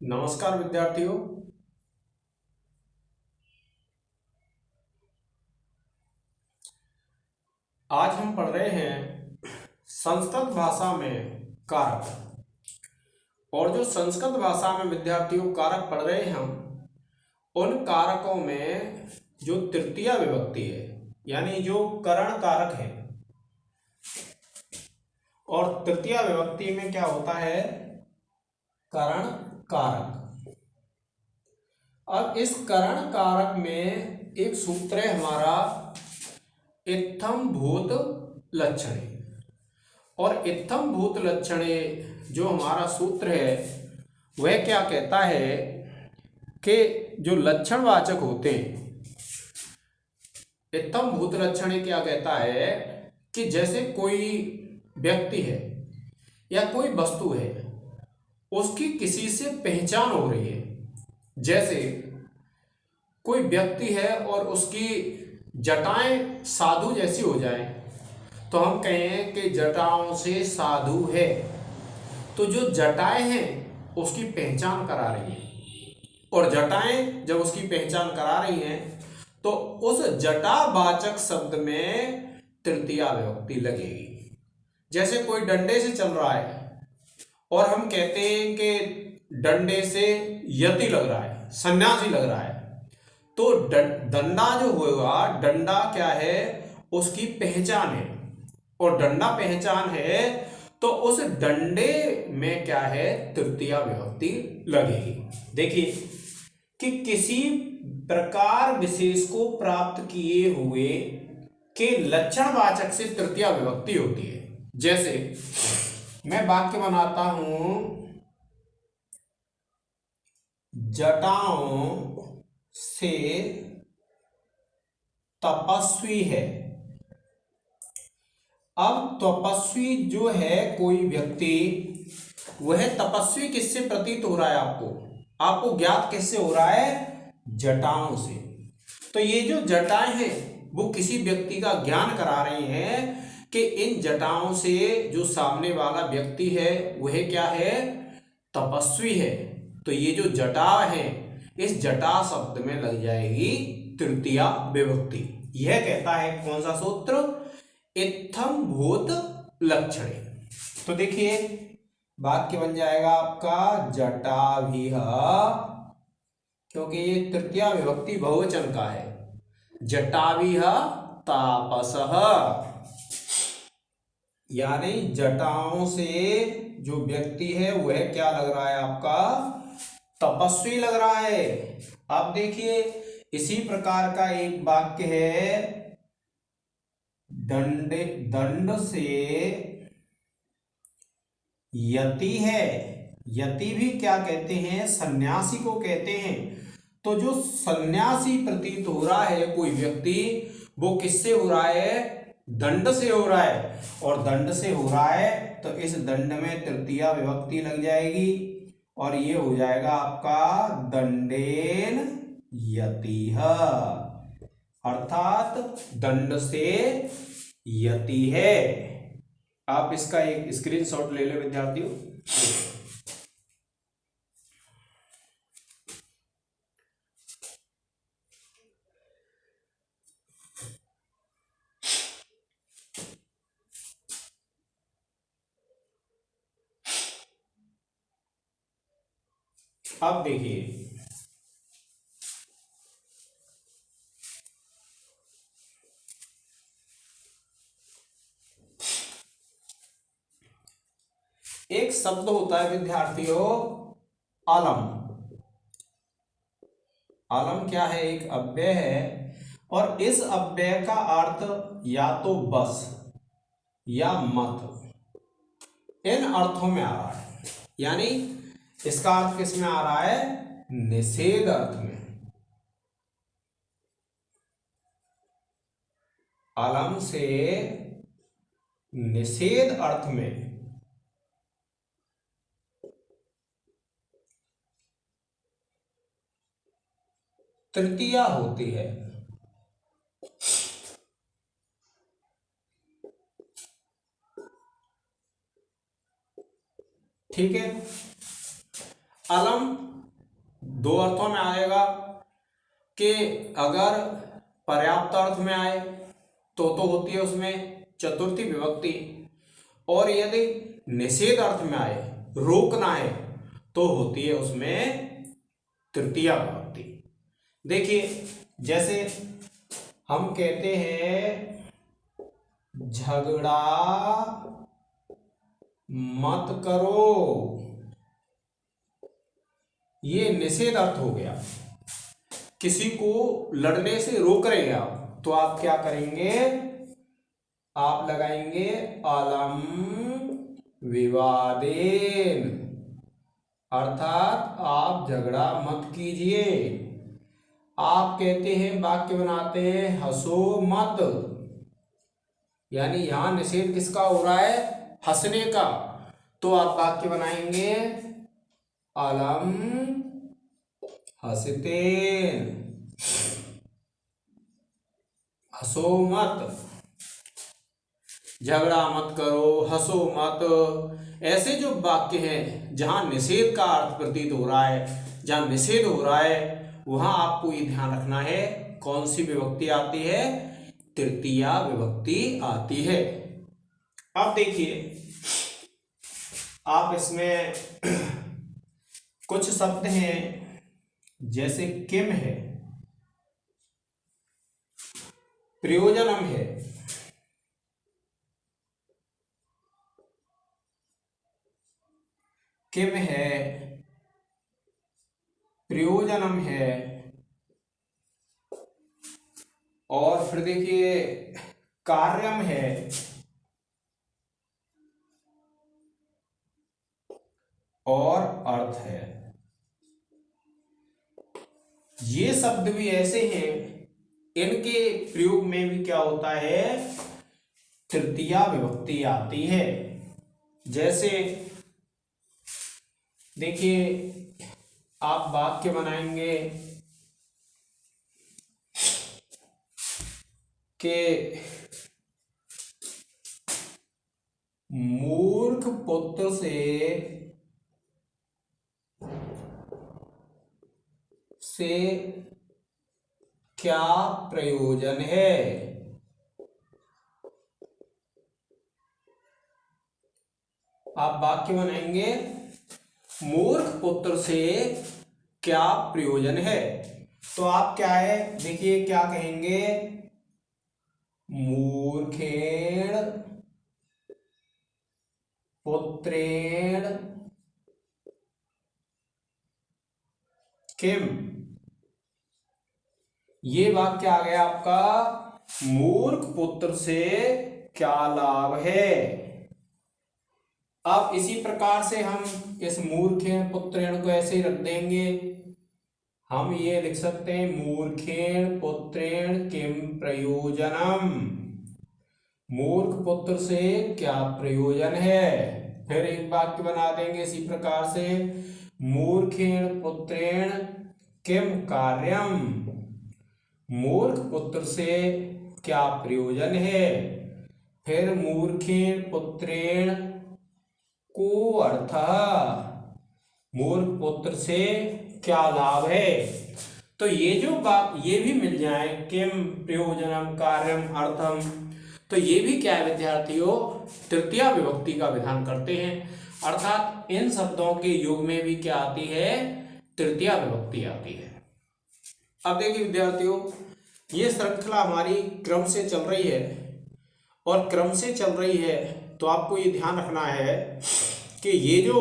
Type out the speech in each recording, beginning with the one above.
नमस्कार विद्यार्थियों। आज हम पढ़ रहे हैं संस्कृत भाषा में कारक। और जो संस्कृत भाषा में विद्यार्थियों कारक पढ़ रहे हैं हम, उन कारकों में जो तृतीया विभक्ति है यानी जो करण कारक है, और तृतीया विभक्ति में क्या होता है? करण कारक। अब इस करण कारक में एक सूत्र है हमारा इत्थम भूत लक्षणे। और इत्थम भूत लक्षणे जो हमारा सूत्र है वह क्या कहता है कि जो लक्षणवाचक होते हैं, इत्थम भूत लक्षणे क्या कहता है कि जैसे कोई व्यक्ति है या कोई वस्तु है, उसकी किसी से पहचान हो रही है। जैसे कोई व्यक्ति है और उसकी जटाएं साधु जैसी हो जाए तो हम कहें कि जटाओं से साधु है। तो जो जटाएं हैं उसकी पहचान करा रही है, और जटाएं जब उसकी पहचान करा रही हैं तो उस जटावाचक शब्द में तृतीया विभक्ति लगेगी। जैसे कोई डंडे से चल रहा है और हम कहते हैं कि डंडे से यति लग रहा है, सन्यासी लग रहा है, तो डंडा जो होगा, डंडा क्या है? उसकी पहचान है, और डंडा पहचान है तो उस डंडे में क्या है? तृतीया विभक्ति लगेगी। देखिए कि किसी प्रकार विशेष को प्राप्त किए हुए के लक्षणवाचक से तृतीया विभक्ति होती है। जैसे मैं वाक्य बनाता हूं, जटाओं से तपस्वी है। अब तपस्वी जो है कोई व्यक्ति, वह तपस्वी किससे प्रतीत हो रहा है? आपको ज्ञात किससे हो रहा है? जटाओं से। तो ये जो जटाएं हैं वो किसी व्यक्ति का ज्ञान करा रही हैं कि इन जटाओं से जो सामने वाला व्यक्ति है वह क्या है? तपस्वी है। तो ये जो जटा है, इस जटा शब्द में लग जाएगी तृतीया विभक्ति। यह कहता है कौन सा सूत्र? इत्थम भूत लक्षणे। तो देखिए वाक्य बन जाएगा आपका जटाभिः, क्योंकि ये तृतीया विभक्ति बहुवचन का है। जटाभिः तापसः, यानी जटाओं से जो व्यक्ति है वह क्या लग रहा है आपका? तपस्वी लग रहा है। अब देखिए इसी प्रकार का एक वाक्य है, दंड से यति है। यति भी क्या कहते हैं? सन्यासी को कहते हैं। तो जो सन्यासी प्रतीत हो रहा है कोई व्यक्ति, वो किससे हो रहा है? दंड से हो रहा है। और दंड से हो रहा है तो इस दंड में तृतीया विभक्ति लग जाएगी, और ये हो जाएगा आपका दंडेन यतिः, अर्थात दंड से यति है। आप इसका एक स्क्रीनशॉट ले ले विद्यार्थियों। अब देखिए एक शब्द होता है विद्यार्थियों अलम। अलम क्या है? एक अव्यय है, और इस अव्यय का अर्थ या तो बस या मत, इन अर्थों में आ रहा है। यानी इसका अर्थ किस में आ रहा है? निषेध अर्थ में। अलम से निषेध अर्थ में तृतीया होती है। ठीक है। अलम दो अर्थों में आएगा कि अगर पर्याप्त अर्थ में आए तो होती है उसमें चतुर्थी विभक्ति, और यदि निषेध अर्थ में आए, रोकना है, तो होती है उसमें तृतीया विभक्ति। देखिए जैसे हम कहते हैं झगड़ा मत करो, ये निषेध अर्थ हो गया, किसी को लड़ने से रोक रहे हैं आप, तो आप क्या करेंगे, आप लगाएंगे अलम विवादेन, अर्थात आप झगड़ा मत कीजिए। आप कहते हैं, वाक्य बनाते हैं हंसो मत, यानी यहां निषेध किसका हो रहा है, हंसने का, तो आप वाक्य बनाएंगे अलम हंसतेन, हंसो मत, झगड़ा मत करो, हंसो मत। ऐसे जो वाक्य हैं जहां निषेध का अर्थ प्रतीत हो रहा है, जहां निषेध हो रहा है, वहां आपको ये ध्यान रखना है कौन सी विभक्ति आती है, तृतीया विभक्ति आती है। अब देखिए आप इसमें कुछ शब्द हैं जैसे किम है, प्रयोजनम है, किम है, प्रयोजनम है, और फिर देखिए कार्यम है, और अर्थ है। ये शब्द भी ऐसे हैं, इनके प्रयोग में भी क्या होता है, तृतीया विभक्ति आती है। जैसे देखिए आप वाक्य बनाएंगे कि मूर्ख पुत्र से क्या प्रयोजन है। आप वाक्य बनाएंगे मूर्ख पुत्र से क्या प्रयोजन है, तो आप क्या है, देखिए क्या कहेंगे, मूर्खेण पुत्रेण किम, ये वाक्य आ गया आपका, मूर्ख पुत्र से क्या लाभ है। अब इसी प्रकार से हम इस मूर्खेण पुत्रेण को ऐसे ही रख देंगे, हम ये लिख सकते हैं मूर्खेण पुत्रेण किम प्रयोजनम, मूर्ख पुत्र से क्या प्रयोजन है। फिर एक वाक्य बना देंगे इसी प्रकार से, मूर्खेण पुत्रेण किम कार्यम, मूर्ख पुत्र से क्या प्रयोजन है। फिर मूर्खेण पुत्रेण को अर्थ, मूर्ख पुत्र से क्या लाभ है। तो ये जो बात ये भी मिल जाए, किम प्रयोजनम कार्यम अर्थम, तो ये भी क्या है विद्यार्थियों, तृतीया विभक्ति का विधान करते हैं, अर्थात इन शब्दों के योग में भी क्या आती है, तृतीया विभक्ति आती है। अब देखिए विद्यार्थियों, ये श्रृंखला हमारी क्रम से चल रही है, और क्रम से चल रही है तो आपको ये ध्यान रखना है कि ये जो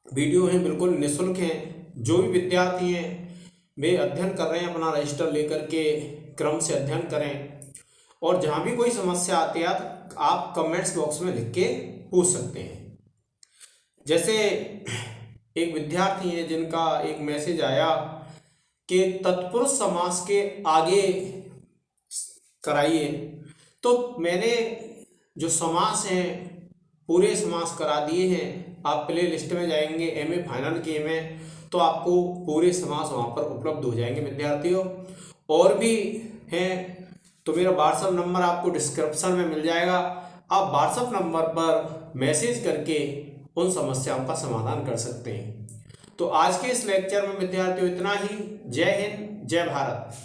वीडियो हैं बिल्कुल निःशुल्क हैं। जो भी विद्यार्थी हैं वे अध्ययन कर रहे हैं, अपना रजिस्टर लेकर के क्रम से अध्ययन करें, और जहाँ भी कोई समस्या आती है आप कमेंट्स बॉक्स में लिख के पूछ सकते हैं। जैसे एक विद्यार्थी है जिनका एक मैसेज आया कि तत्पुरुष समास के आगे कराइए, तो मैंने जो समास हैं पूरे समास करा दिए हैं। आप प्ले लिस्ट में जाएंगे, एमए फाइनल किए में, तो आपको पूरे समास वहाँ पर उपलब्ध हो जाएंगे विद्यार्थियों। और भी हैं तो मेरा व्हाट्सएप नंबर आपको डिस्क्रिप्शन में मिल जाएगा, आप व्हाट्सएप नंबर पर मैसेज करके उन समस्याओं का समाधान कर सकते हैं। तो आज के इस लेक्चर में विद्यार्थियों इतना ही। जय हिंद, जय भारत।